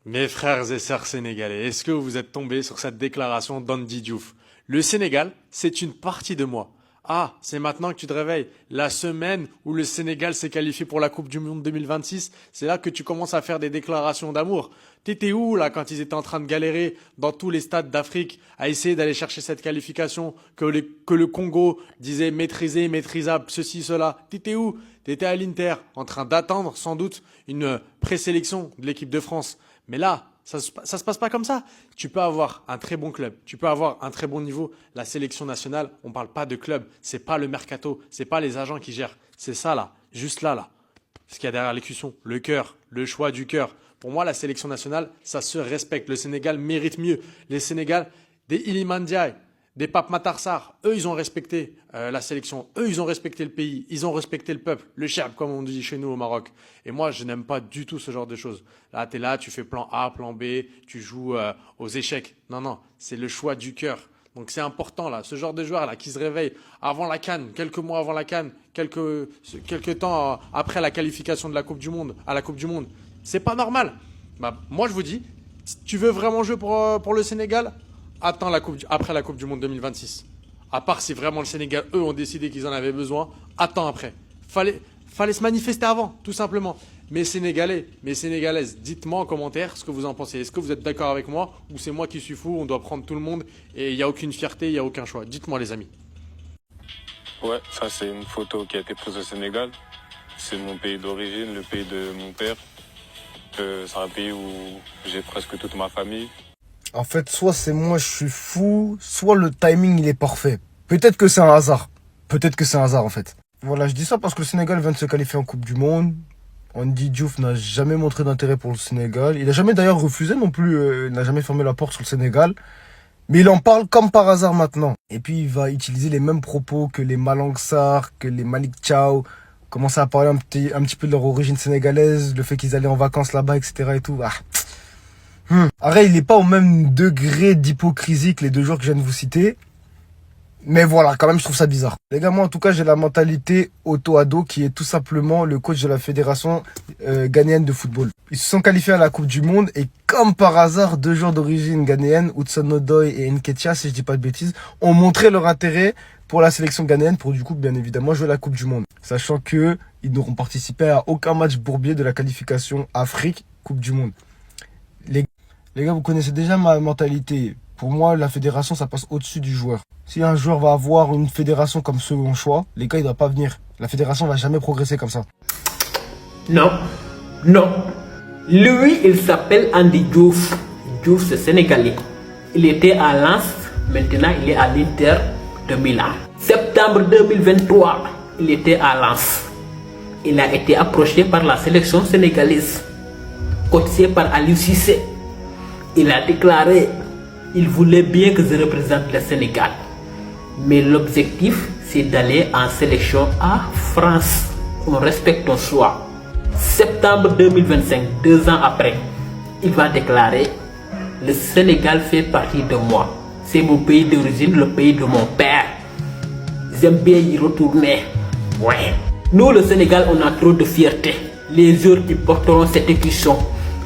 Mes frères et sœurs sénégalais, est-ce que vous êtes tombés sur cette déclaration d'Andy Diouf? Le Sénégal, c'est une partie de moi. Ah, c'est maintenant que tu te réveilles. La semaine où le Sénégal s'est qualifié pour la Coupe du Monde 2026, c'est là que tu commences à faire des déclarations d'amour. T'étais où là quand ils étaient en train de galérer dans tous les stades d'Afrique à essayer d'aller chercher cette qualification que le Congo disait maîtrisé, maîtrisable, ceci, cela. T'étais où? T'étais à l'Inter en train d'attendre sans doute une présélection de l'équipe de France. Mais là, ça se passe pas comme ça. Tu peux avoir un très bon club, tu peux avoir un très bon niveau. La sélection nationale, on parle pas de club, c'est pas le mercato, c'est pas les agents qui gèrent. C'est ça là, juste là. Ce qu'il y a derrière l'écution, le cœur, le choix du cœur. Pour moi, la sélection nationale, ça se respecte. Le Sénégal mérite mieux. Les Sénégal, des Iliman Ndiaye, des Pape Matar Sarr, eux, ils ont respecté la sélection. Eux, ils ont respecté le pays. Ils ont respecté le peuple. Le cherb, comme on dit chez nous au Maroc. Et moi, je n'aime pas du tout ce genre de choses. Là, tu es là, tu fais plan A, plan B, tu joues aux échecs. Non, c'est le choix du cœur. Donc c'est important là, ce genre de joueur là qui se réveille avant la CAN, quelques mois avant la CAN, quelques temps après la qualification de la Coupe du Monde, à la Coupe du Monde. C'est pas normal. Bah, moi je vous dis, si tu veux vraiment jouer pour le Sénégal, attends après la Coupe du Monde 2026. À part si vraiment le Sénégal, eux, ont décidé qu'ils en avaient besoin, attends après. Fallait se manifester avant, tout simplement. Mes Sénégalais, mes Sénégalaises, dites-moi en commentaire ce que vous en pensez. Est-ce que vous êtes d'accord avec moi ou c'est moi qui suis fou, on doit prendre tout le monde et il n'y a aucune fierté, il n'y a aucun choix? Dites-moi les amis. Ouais, ça c'est une photo qui a été prise au Sénégal. C'est mon pays d'origine, le pays de mon père. C'est un pays où j'ai presque toute ma famille. En fait, soit c'est moi je suis fou, soit le timing il est parfait. Peut-être que c'est un hasard. Peut-être que c'est un hasard en fait. Voilà, je dis ça parce que le Sénégal vient de se qualifier en Coupe du Monde. Andy Diouf n'a jamais montré d'intérêt pour le Sénégal. Il n'a jamais d'ailleurs refusé non plus, il n'a jamais fermé la porte sur le Sénégal. Mais il en parle comme par hasard maintenant. Et puis il va utiliser les mêmes propos que les Malang Sarr, que les Malick Thiaw. Commencer à parler un petit peu de leur origine sénégalaise, le fait qu'ils allaient en vacances là-bas, etc. et tout. Arrête, il n'est pas au même degré d'hypocrisie que les deux joueurs que je viens de vous citer. Mais voilà, quand même, je trouve ça bizarre. Les gars, moi, en tout cas, j'ai la mentalité Otto Addo, qui est tout simplement le coach de la fédération ghanéenne de football. Ils se sont qualifiés à la Coupe du Monde et comme par hasard, deux joueurs d'origine ghanéenne, Hudson Odoi et Nketiah, si je dis pas de bêtises, ont montré leur intérêt pour la sélection ghanéenne pour du coup, bien évidemment, jouer la Coupe du Monde. Sachant que ils n'auront participé à aucun match bourbier de la qualification Afrique Coupe du Monde. Les gars, vous connaissez déjà ma mentalité. Pour moi, la fédération, ça passe au-dessus du joueur. Si un joueur va avoir une fédération comme second choix, les gars, il ne doit pas venir. La fédération va jamais progresser comme ça. Non. Lui, il s'appelle Andy Diouf. Diouf, c'est sénégalais. Il était à Lens, maintenant il est à l'Inter de Milan. Septembre 2023, il était à Lens. Il a été approché par la sélection sénégalaise, coachée par Aliou Cissé. Il a déclaré il voulait bien que je représente le Sénégal. Mais l'objectif, c'est d'aller en sélection à France. On respecte ton choix. Septembre 2025, 2 ans après, il va déclarer le Sénégal fait partie de moi. C'est mon pays d'origine, le pays de mon père. J'aime bien y retourner. Ouais. Nous, le Sénégal, on a trop de fierté. Les joueurs qui porteront cette écusson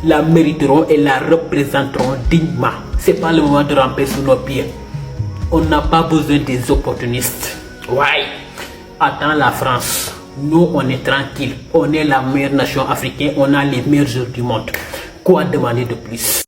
la mériteront et la représenteront dignement. C'est pas le moment de ramper sous nos pieds. On n'a pas besoin des opportunistes. Ouais. Attends la France. Nous, on est tranquille. On est la meilleure nation africaine. On a les meilleurs joueurs du monde. Quoi demander de plus?